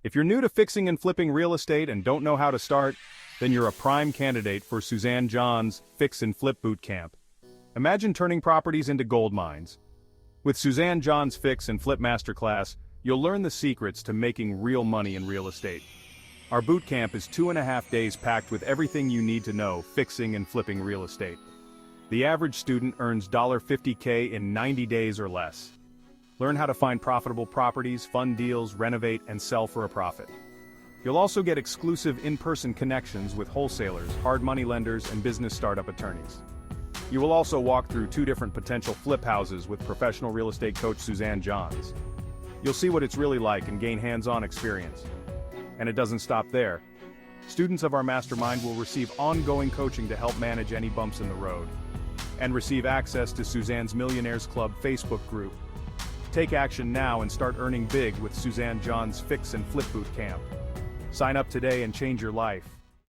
If you're new to fixing and flipping real estate and don't know how to start, then you're a prime candidate for Suzanne John's Fix and Flip Bootcamp. Imagine turning properties into gold mines. With Suzanne John's Fix and Flip Masterclass, you'll learn the secrets to making real money in real estate. Our bootcamp is 2.5 days packed with everything you need to know fixing and flipping real estate. The average student earns $50K in 90 days or less. Learn how to find profitable properties, fund deals, renovate, and sell for a profit. You'll also get exclusive in-person connections with wholesalers, hard money lenders, and business startup attorneys. You will also walk through 2 different potential flip houses with professional real estate coach Suzanne Johns. You'll see what it's really like and gain hands-on experience. And it doesn't stop there. Students of our mastermind will receive ongoing coaching to help manage any bumps in the road, and receive access to Suzanne's Millionaires Club Facebook group. Take action now and start earning big with Suzanne John's Fix and Flip Bootcamp. Sign up today and change your life.